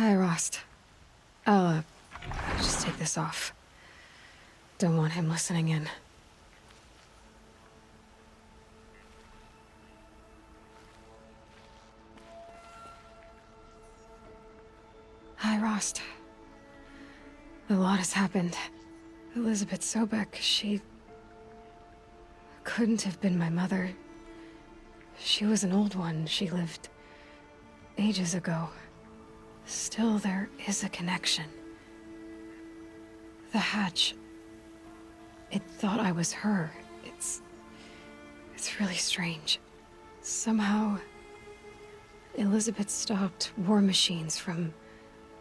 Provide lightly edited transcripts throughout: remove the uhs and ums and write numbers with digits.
Hi, Rost. I'll just take this off. Don't want him listening in. Hi, Rost. A lot has happened. Elizabeth Sobek, she... couldn't have been my mother. She was an old one. She lived... ages ago. Still, there is a connection. The hatch... it thought I was her. It's really strange. Somehow... Elizabeth stopped war machines from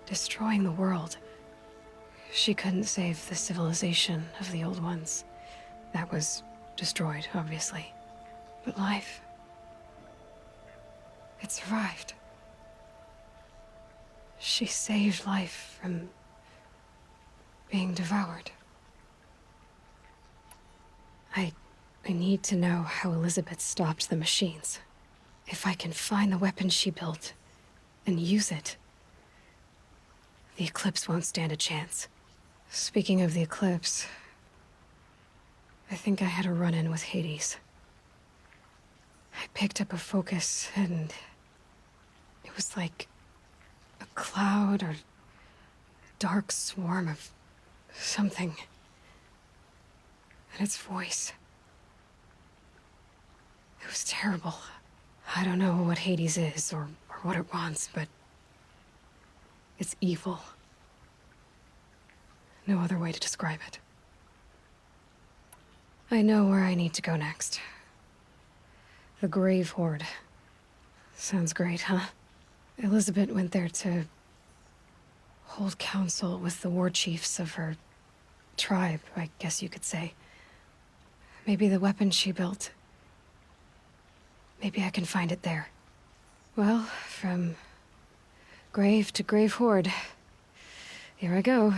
destroying the world. She couldn't save the civilization of the old ones. That was destroyed, obviously. But life... it survived. She saved life from being devoured. I need to know how Elizabeth stopped the machines. If I can find the weapon she built and use it, the Eclipse won't stand a chance. Speaking of the Eclipse, I think I had a run-in with Hades. I picked up a focus and it was like a cloud or dark swarm of something. And its voice. It was terrible. I don't know what Hades is or what it wants, but it's evil. No other way to describe it. I know where I need to go next. The Grave Horde. Sounds great, huh? Elizabeth went there to hold council with the war chiefs of her tribe, I guess you could say. Maybe the weapon she built. Maybe I can find it there. Well, from grave to Grave Horde. Here I go.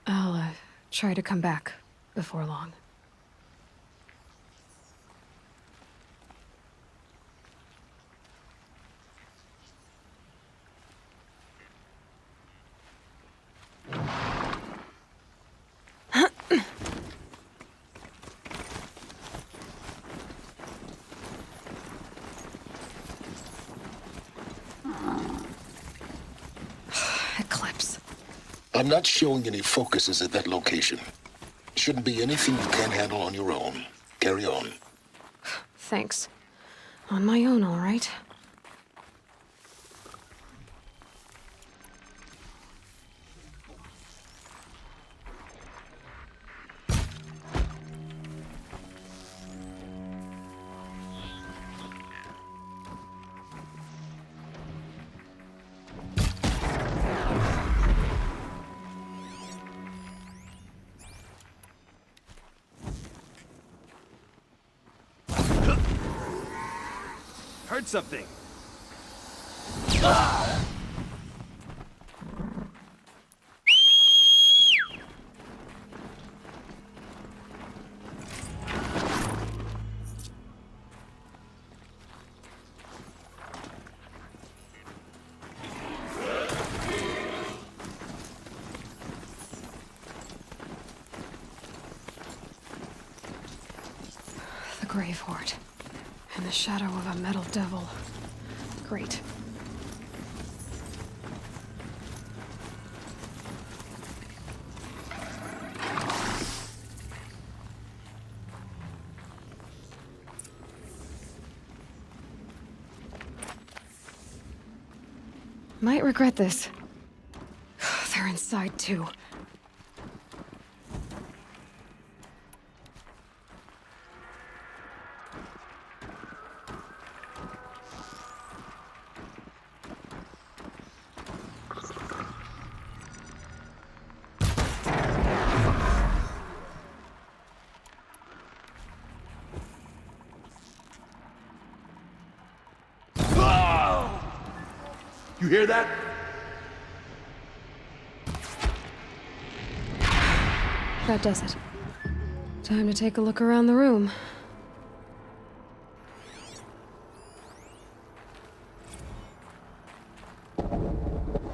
I'll try to come back before long. Eclipse. I'm not showing any focuses at that location. Shouldn't be anything you can't handle on your own. Carry on. Thanks. On my own, all right. Heard something. The Grave Horde. And the shadow of a metal devil. Great. Might regret this. They're inside too. You hear that? That does it. Time to take a look around the room.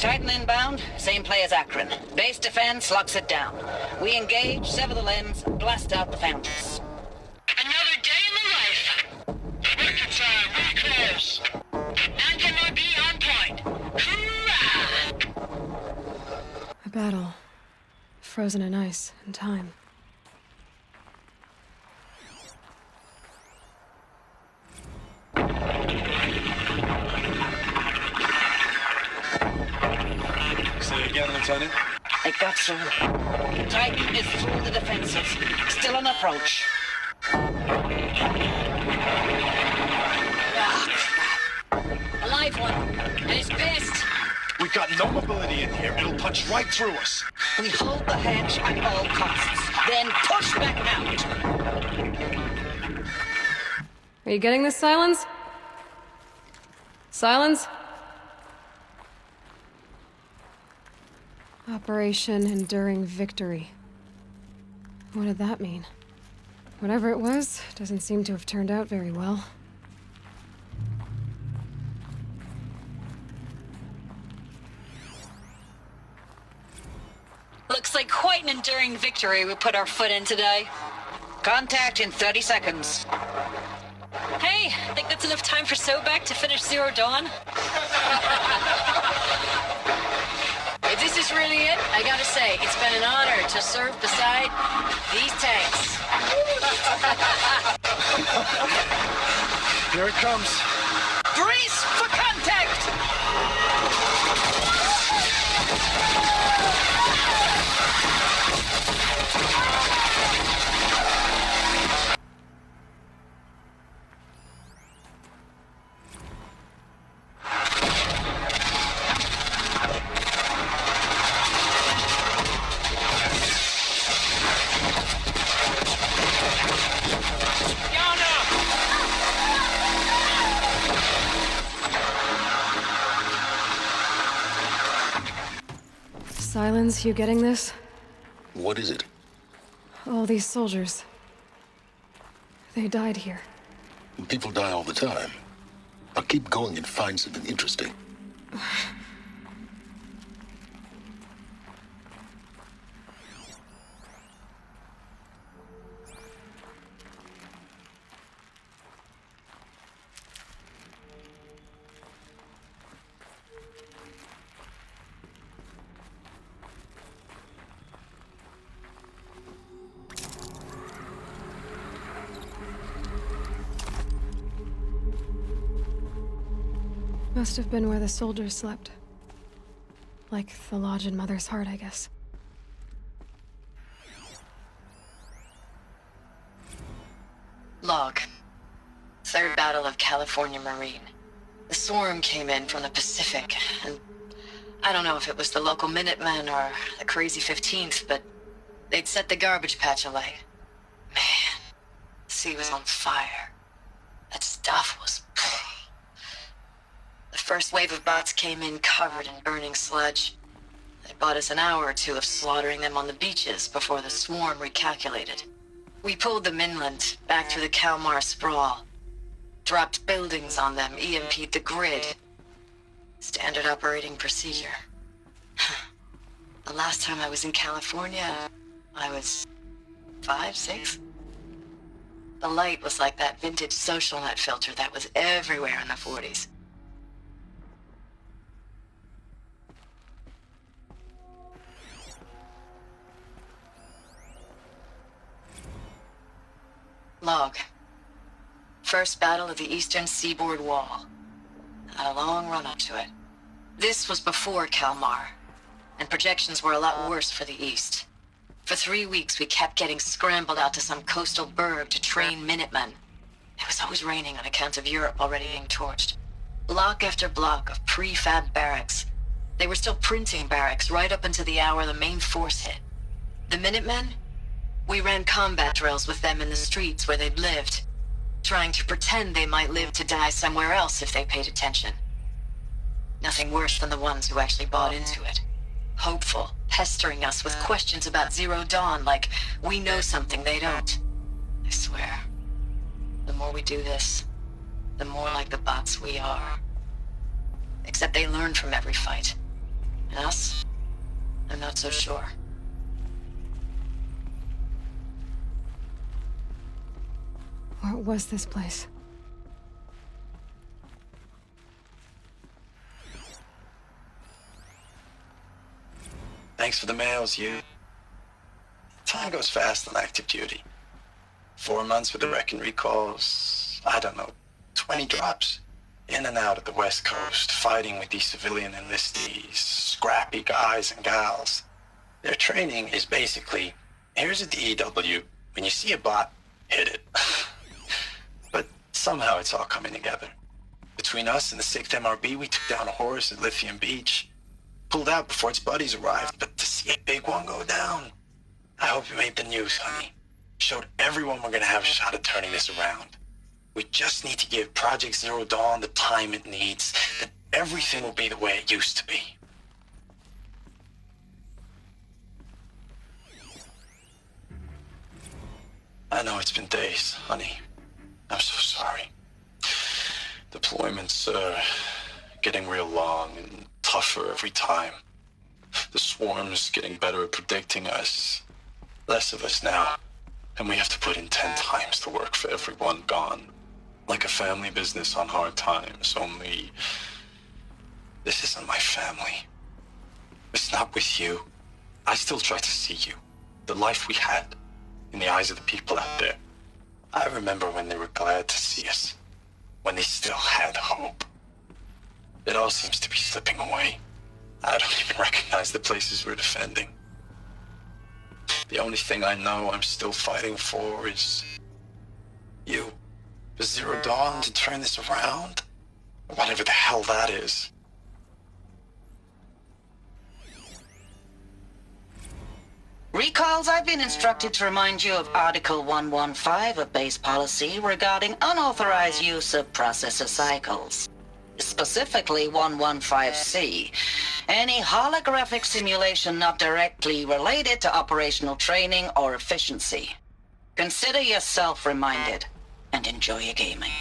Titan inbound, same play as Akron. Base defense locks it down. We engage, sever the limbs, blast out the foundries. Another day in the life. Record time, really close. Non-MRB on point. Hoorah! A battle. Frozen in ice and time. Say it again, Lieutenant. They got through. Titan is through the defenses. Still on approach. Ah, crap. A live one. And he's pissed. We've got no mobility in here. It'll punch right through us. We hold the hedge at all costs. Then push back out. Are you getting this, Silence? Silence? Operation Enduring Victory. What did that mean? Whatever it was, doesn't seem to have turned out very well. Looks like quite an enduring victory we put our foot in today. Contact in 30 seconds. Hey, think that's enough time for Sobek to finish Zero Dawn? If this is really it, I gotta say, it's been an honor to serve beside these tanks. Here it comes. Brace for contact! Silence, you getting this? What is it? All these soldiers. They died here. People die all the time. I'll keep going and find something interesting. Must have been where the soldiers slept. Like the lodge in Mother's Heart, I guess. Log. Third Battle of California Marine. The swarm came in from the Pacific, and I don't know if it was the local Minutemen or the crazy 15th, but they'd set the garbage patch alight. Man, the sea was on fire. That stuff was... The first wave of bots came in covered in burning sludge. They bought us an hour or two of slaughtering them on the beaches before the swarm recalculated. We pulled them inland, back through the Kalmar sprawl. Dropped buildings on them, EMP'd the grid. Standard operating procedure. The last time I was in California, I was 5, 6? The light was like that vintage social net filter that was everywhere in the 40s. Log. First battle of the eastern seaboard wall. Had a long run up to it. This was before Kalmar, and projections were a lot worse for the east. For 3 weeks we kept getting scrambled out to some coastal burg to train Minutemen. It was always raining on account of Europe already being torched. Block after block of prefab barracks. They were still printing barracks right up until the hour the main force hit. The Minutemen? We ran combat drills with them in the streets where they'd lived, trying to pretend they might live to die somewhere else if they paid attention. Nothing worse than the ones who actually bought into it. Hopeful, pestering us with questions about Zero Dawn like we know something they don't. I swear, the more we do this, the more like the bots we are. Except they learn from every fight. Us? I'm not so sure. What was this place? Thanks for the mails, you. Time goes fast on active duty. 4 months with the wreck and recalls, I don't know, 20 drops. In and out of the West Coast, fighting with these civilian enlistees, scrappy guys and gals. Their training is basically, here's a DEW, when you see a bot, hit it. But somehow it's all coming together. Between us and the 6th MRB, we took down a horse at Lithium Beach. Pulled out before its buddies arrived, but to see a big one go down, I hope you made the news, honey. Showed everyone we're gonna have a shot at turning this around. We just need to give Project Zero Dawn the time it needs, then everything will be the way it used to be. I know it's been days, honey. I'm so sorry. Deployments are getting real long and tougher every time. The swarm's getting better at predicting us. Less of us now. And we have to put in 10 times the work for everyone gone. Like a family business on hard times, only... this isn't my family. It's not with you. I still try to see you. The life we had. In the eyes of the people out there. I remember when they were glad to see us. When they still had hope. It all seems to be slipping away. I don't even recognize the places we're defending. The only thing I know I'm still fighting for is... you. For Zero Dawn to turn this around? Whatever the hell that is. Recalls, I've been instructed to remind you of Article 115 of base policy regarding unauthorized use of processor cycles. Specifically 115C. Any holographic simulation not directly related to operational training or efficiency. Consider yourself reminded and enjoy your gaming.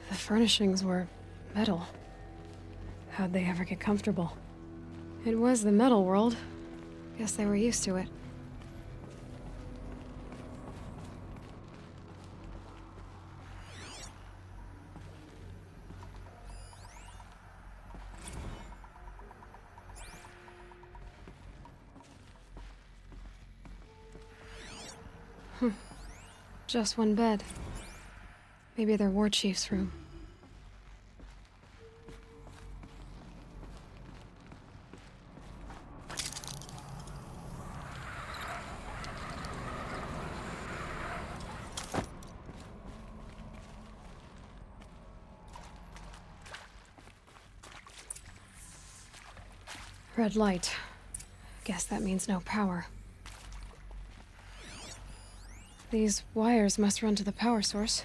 The furnishings were metal. How'd they ever get comfortable? It was the metal world. Guess they were used to it. Just one bed. Maybe their war chief's room. Red light. Guess that means no power. These wires must run to the power source.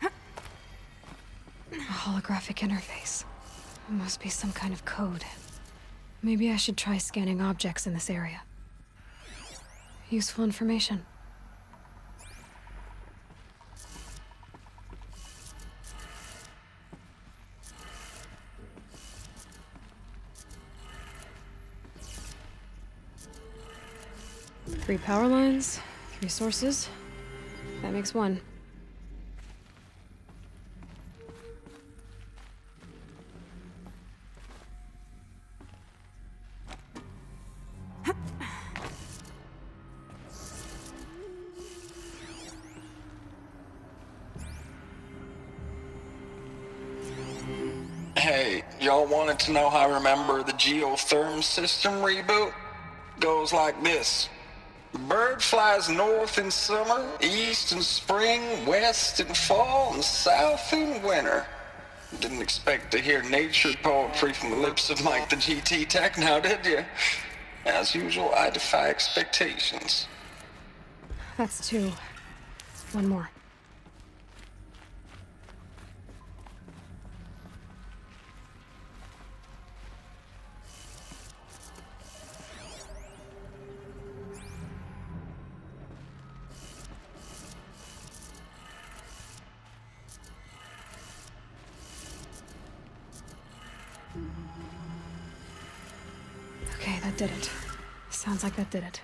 A holographic interface. Must be some kind of code. Maybe I should try scanning objects in this area. Useful information. Three power lines, 3 sources. That makes 1. Hey, y'all wanted to know how I remember the geotherm system reboot? Goes like this. Bird flies north in summer, east in spring, west in fall, and south in winter. Didn't expect to hear nature poetry from the lips of Mike the GT Tech now, did you? As usual, I defy expectations. That's 2. One more. Okay, that did it. Sounds like that did it.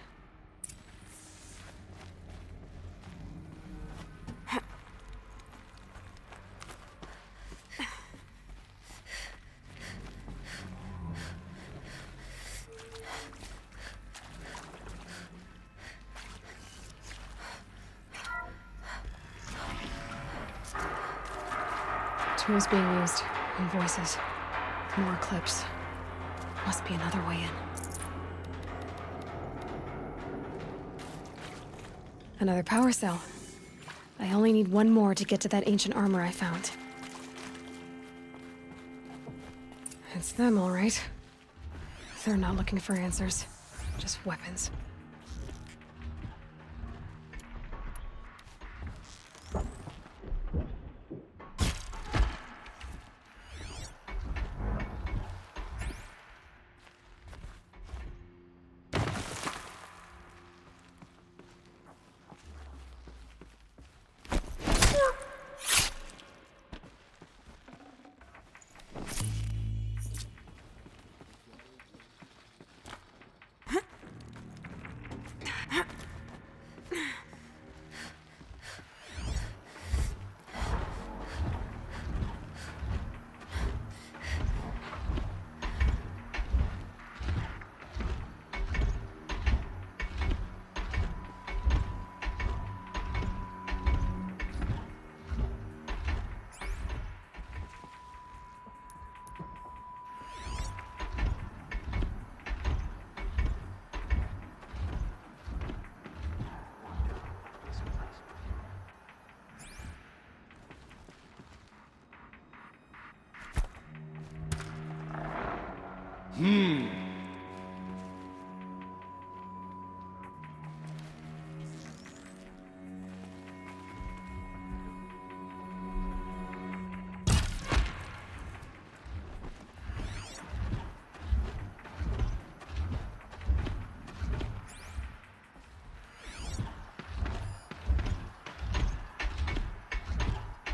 Tools being used, and voices. More clips. Must be another way in. Another power cell. I only need one more to get to that ancient armor I found. It's them, all right. They're not looking for answers, just weapons.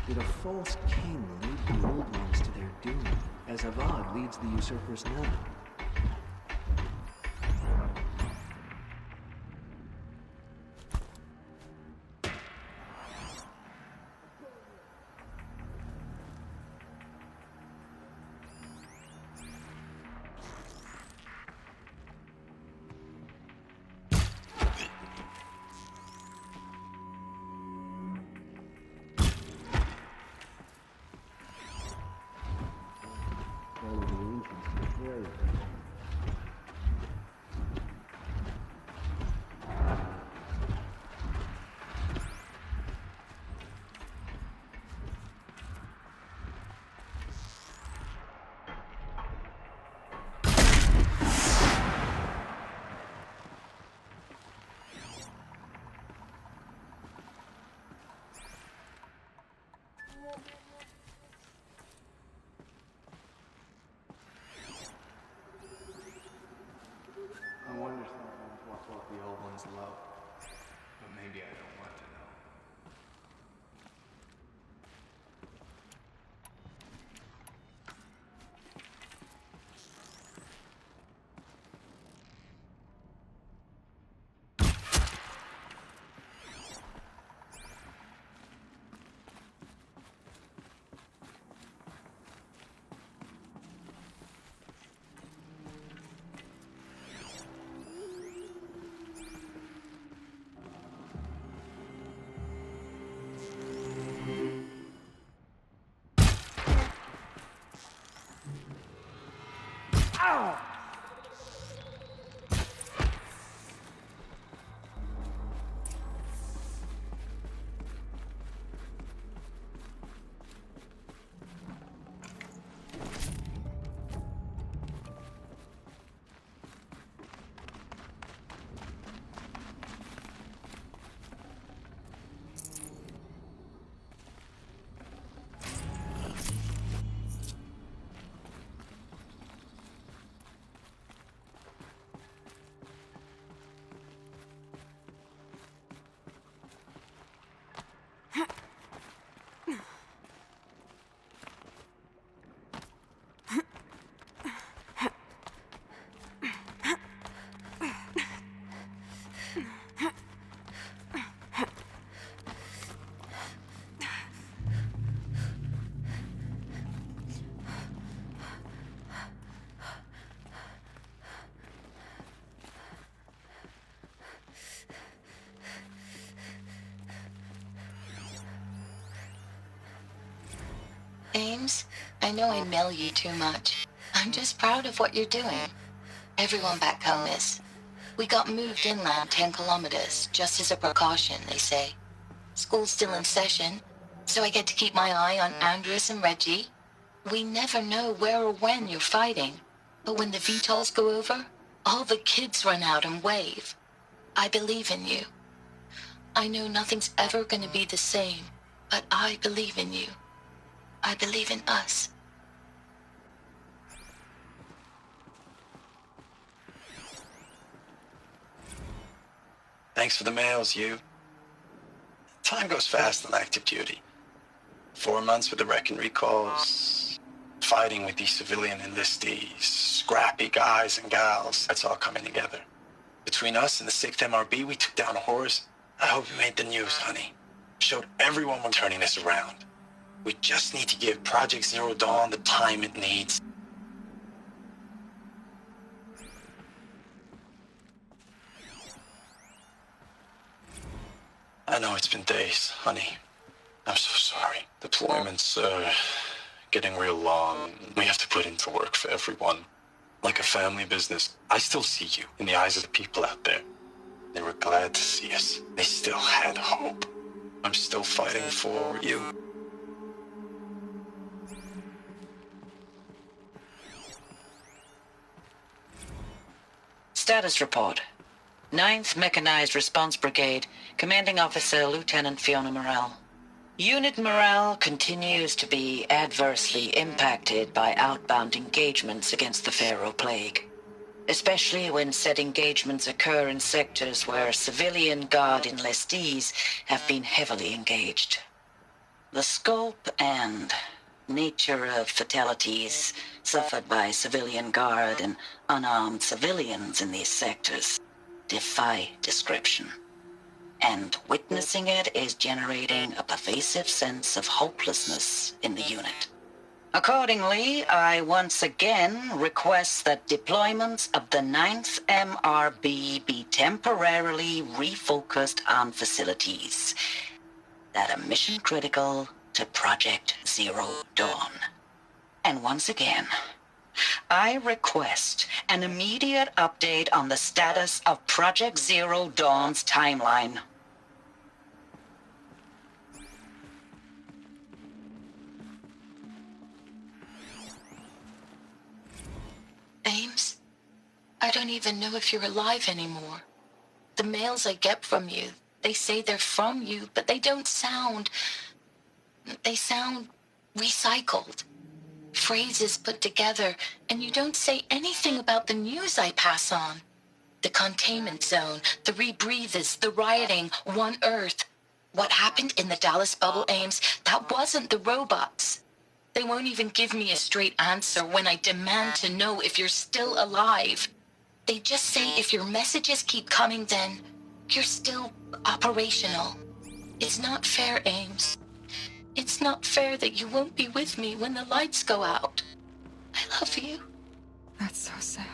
Did a false king lead the old ones to their doom, as HUD leads the usurpers now? All of the ancients were very I wonder sometimes what the old ones love, but maybe I don't want to know. Ames, I know I mail you too much. I'm just proud of what you're doing. Everyone back home is. We got moved inland 10 kilometers, just as a precaution, they say. School's still in session, so I get to keep my eye on Andres and Reggie. We never know where or when you're fighting, but when the VTOLs go over, all the kids run out and wave. I believe in you. I know nothing's ever gonna be the same, but I believe in you. I believe in us. Thanks for the mails, you. Time goes fast on active duty. 4 months with the wrecking recalls, fighting with these civilian enlistees, scrappy guys and gals. That's all coming together. Between us and the 6th MRB, we took down a horse. I hope it made the news, honey. Showed everyone we're turning this around. We just need to give Project Zero Dawn the time it needs. I know it's been days, honey. I'm so sorry. Deployments are getting real long. We have to put into work for everyone. Like a family business. I still see you in the eyes of the people out there. They were glad to see us. They still had hope. I'm still fighting for you. Status report. 9th Mechanized Response Brigade, Commanding Officer Lieutenant Fiona Morrell. Unit morale continues to be adversely impacted by outbound engagements against the Pharaoh Plague, especially when said engagements occur in sectors where civilian guard enlistees have been heavily engaged. The scope and nature of fatalities suffered by civilian guard and unarmed civilians in these sectors defy description. And witnessing it is generating a pervasive sense of hopelessness in the unit. Accordingly, I once again request that deployments of the 9th MRB be temporarily refocused on facilities that are mission critical to Project Zero Dawn. And once again, I request an immediate update on the status of Project Zero Dawn's timeline. Ames, I don't even know if you're alive anymore. The mails I get from you, they say they're from you, but they don't sound... They sound recycled. Phrases put together, and you don't say anything about the news I pass on. The containment zone, the rebreathers, the rioting, One Earth. What happened in the Dallas bubble, Ames, that wasn't the robots. They won't even give me a straight answer when I demand to know if you're still alive. They just say if your messages keep coming, then you're still operational. It's not fair, Ames. It's not fair that you won't be with me when the lights go out. I love you. That's so sad.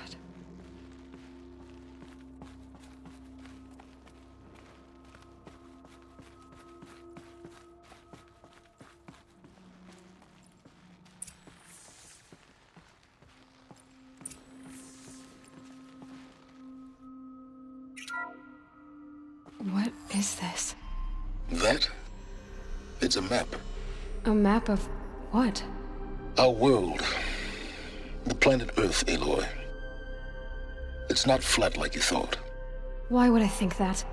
What is this? That? It's a map. A map of what? Our world. The planet Earth, Aloy. It's not flat like you thought. Why would I think that?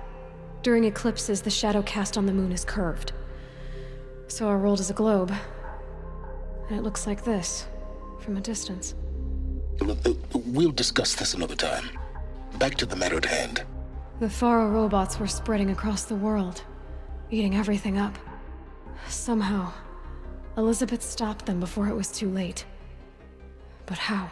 During eclipses, the shadow cast on the moon is curved. So our world is a globe. And it looks like this, from a distance. We'll discuss this another time. Back to the matter at hand. The Faro robots were spreading across the world, eating everything up. Somehow, Elizabeth stopped them before it was too late. But how?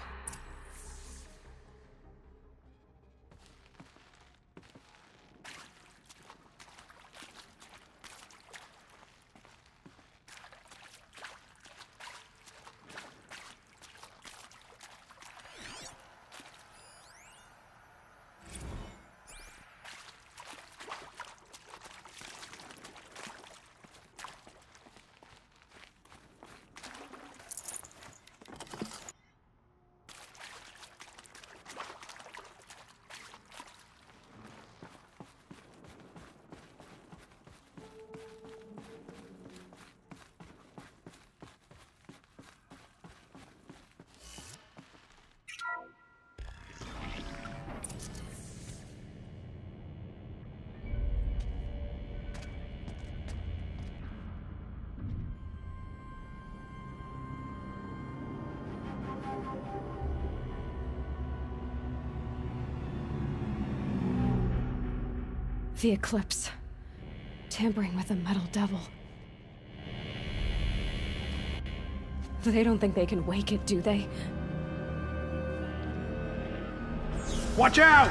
The Eclipse. Tampering with a metal devil. They don't think they can wake it, do they? Watch out!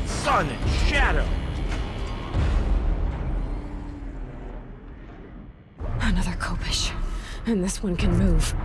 Sun and shadow. Another Kopish. And this one can move.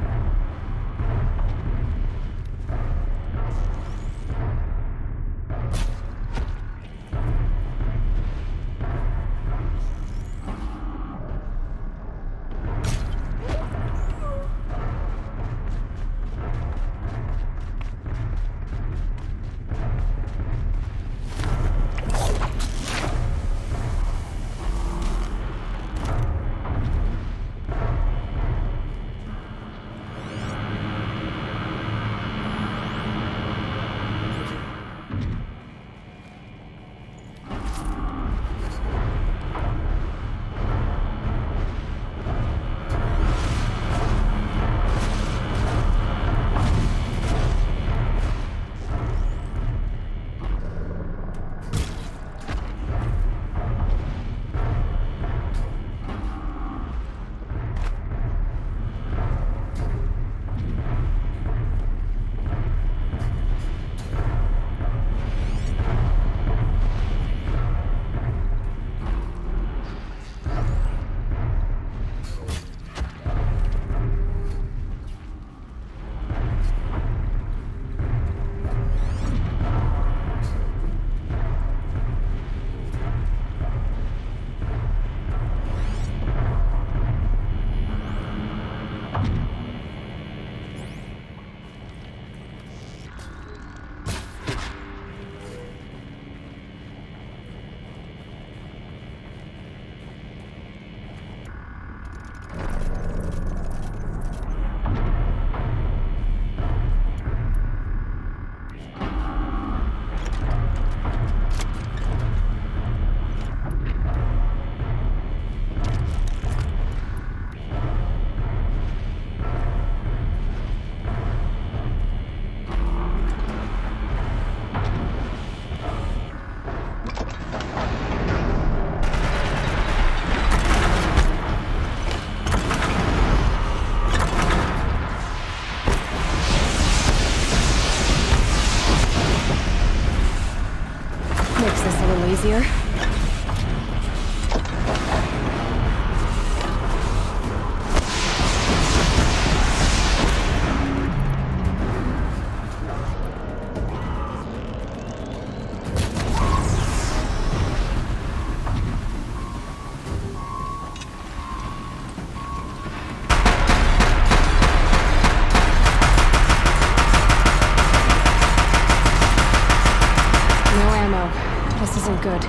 Makes this a little easier. No ammo. This isn't good.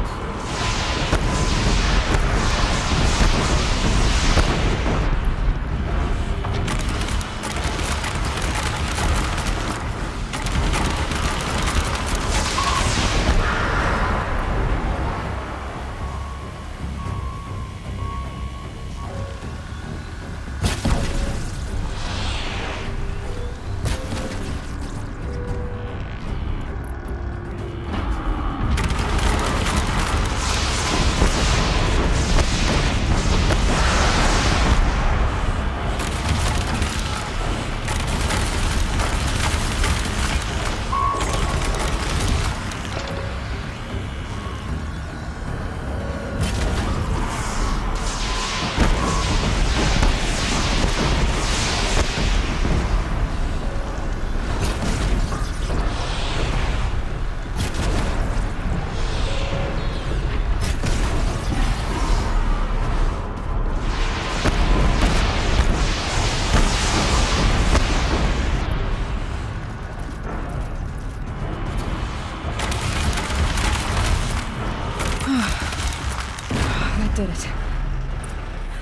That did it.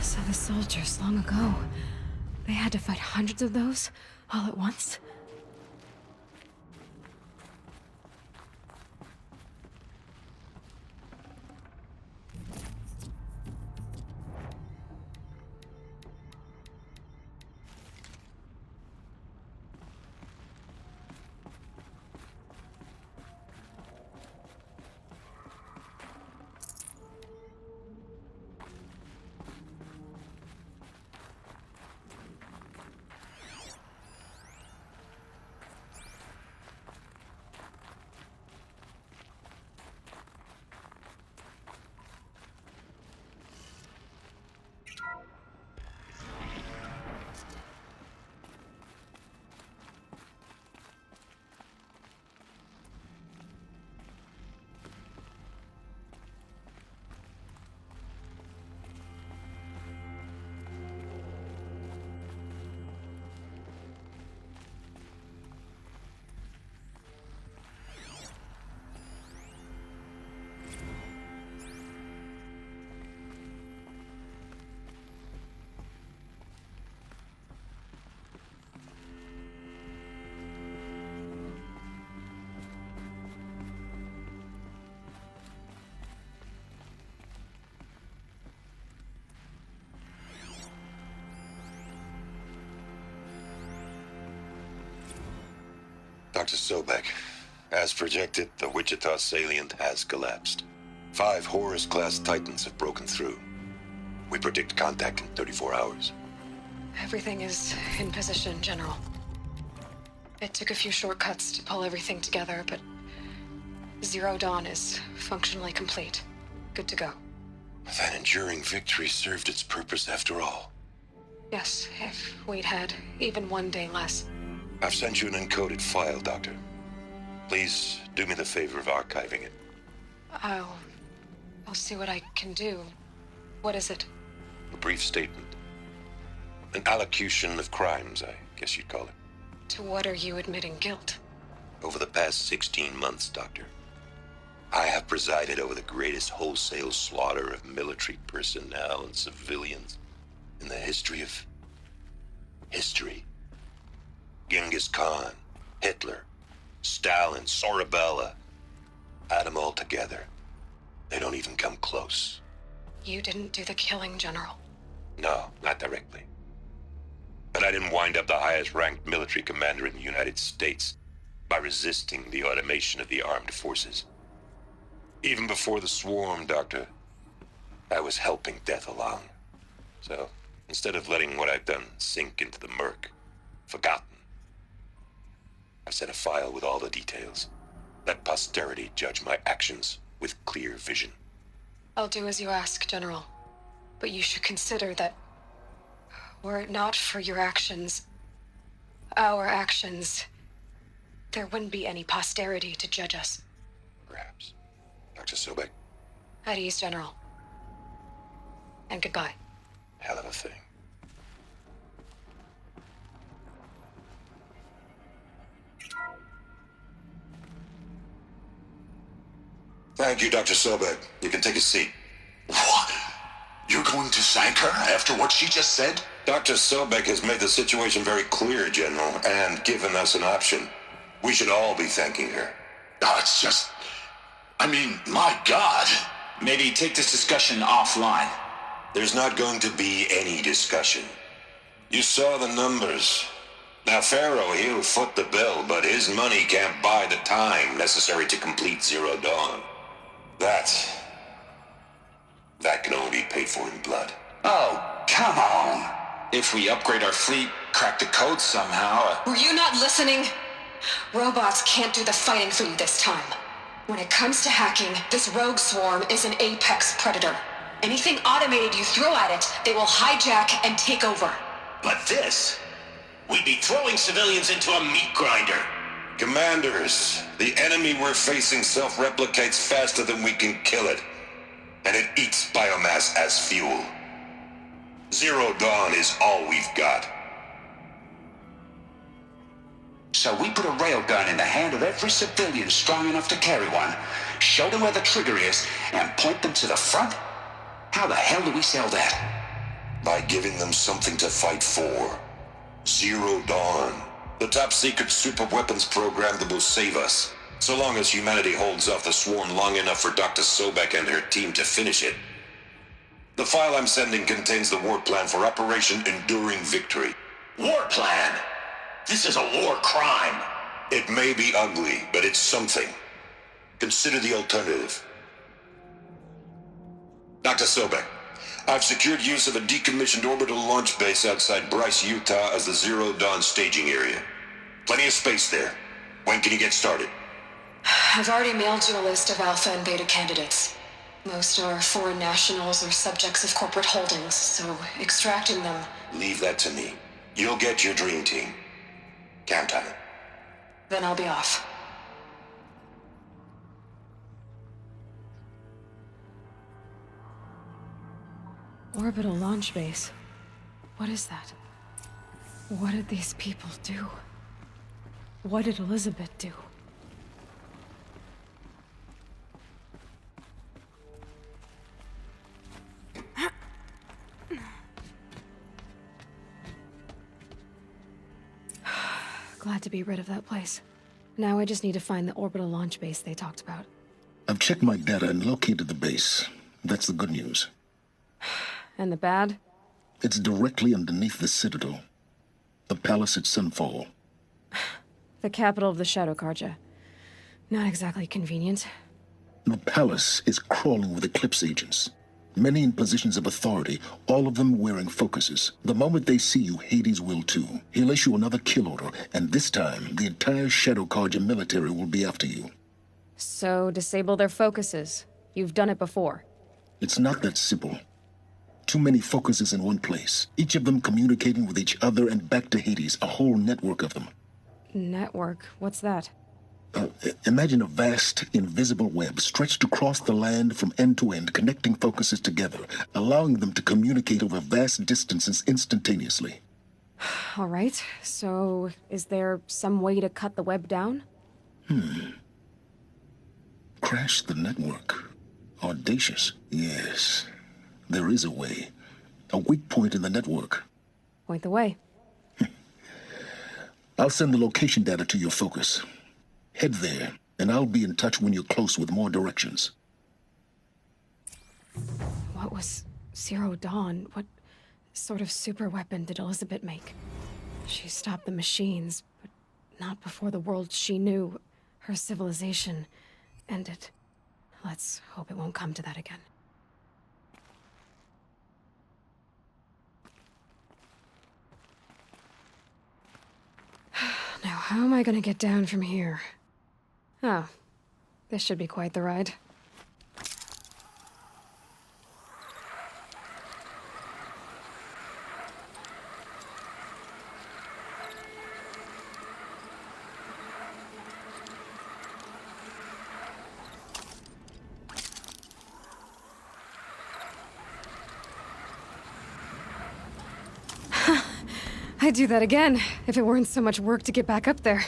So the soldiers long ago, they had to fight hundreds of those all at once? Dr. Sobek, as projected, the Wichita salient has collapsed. 5 Horus-class Titans have broken through. We predict contact in 34 hours. Everything is in position, General. It took a few shortcuts to pull everything together, but Zero Dawn is functionally complete. Good to go. That enduring victory served its purpose after all. Yes, if we'd had even one day less. I've sent you an encoded file, Doctor. Please do me the favor of archiving it. I'll see what I can do. What is it? A brief statement. An allocution of crimes, I guess you'd call it. To what are you admitting guilt? Over the past 16 months, Doctor, I have presided over the greatest wholesale slaughter of military personnel and civilians in the history of history. Genghis Khan, Hitler, Stalin, Sorabella. Add them all together. They don't even come close. You didn't do the killing, General. No, not directly. But I didn't wind up the highest-ranked military commander in the United States by resisting the automation of the armed forces. Even before the swarm, Doctor, I was helping death along. So, instead of letting what I've done sink into the murk, forgotten, I've set a file with all the details. Let posterity judge my actions with clear vision. I'll do as you ask, General. But you should consider that were it not for your actions, our actions, there wouldn't be any posterity to judge us. Perhaps. Dr. Sobek? At ease, General. And goodbye. Hell of a thing. Thank you, Dr. Sobek. You can take a seat. What? You're going to thank her after what she just said? Dr. Sobek has made the situation very clear, General, and given us an option. We should all be thanking her. Oh, it's just... I mean, my God. Maybe take this discussion offline. There's not going to be any discussion. You saw the numbers. Now, Pharaoh, he'll foot the bill, but his money can't buy the time necessary to complete Zero Dawn. That can only be paid for in blood. Oh, come on. If we upgrade our fleet, crack the code somehow... Were you not listening? Robots can't do the fighting for you this time. When it comes to hacking, this rogue swarm is an apex predator. Anything automated you throw at it, they will hijack and take over. But this... we'd be throwing civilians into a meat grinder. Commanders, the enemy we're facing self-replicates faster than we can kill it. And it eats biomass as fuel. Zero Dawn is all we've got. So we put a railgun in the hand of every civilian strong enough to carry one, show them where the trigger is, and point them to the front? How the hell do we sell that? By giving them something to fight for. Zero Dawn. The top-secret superweapons program that will save us. So long as humanity holds off the swarm long enough for Dr. Sobek and her team to finish it. The file I'm sending contains the war plan for Operation Enduring Victory. War plan? This is a war crime. It may be ugly, but it's something. Consider the alternative. Dr. Sobek, I've secured use of a decommissioned orbital launch base outside Bryce, Utah as the Zero Dawn staging area. Plenty of space there. When can you get started? I've already mailed you a list of alpha and beta candidates. Most are foreign nationals or subjects of corporate holdings, so extracting them... Leave that to me. You'll get your dream team. Count on it. Then I'll be off. Orbital launch base. What is that? What did these people do? What did Elizabeth do? Glad to be rid of that place. Now I just need to find the orbital launch base they talked about. I've checked my data and located the base. That's the good news. And the bad? It's directly underneath the Citadel. The palace at Sunfall. the capital of the Shadow Carja. Not exactly convenient. The palace is crawling with Eclipse agents. Many in positions of authority, all of them wearing focuses. The moment they see you, Hades will too. He'll issue another kill order, and this time, the entire Shadow Carja military will be after you. So, disable their focuses. You've done it before. It's not that simple. Too many focuses in one place, each of them communicating with each other and back to Hades, a whole network of them. Network? What's that? Imagine a vast, invisible web stretched across the land from end to end, connecting focuses together, allowing them to communicate over vast distances instantaneously. All right, so is there some way to cut the web down? Crash the network. Audacious. Yes, there is a way. A weak point in the network. Point the way. I'll send the location data to your focus. Head there, and I'll be in touch when you're close with more directions. What was Zero Dawn? What sort of super weapon did Elizabeth make? She stopped the machines, but not before the world she knew, her civilization, ended. Let's hope it won't come to that again. Now, how am I gonna get down from here? Oh, this should be quite the ride. I'd do that again, if it weren't so much work to get back up there.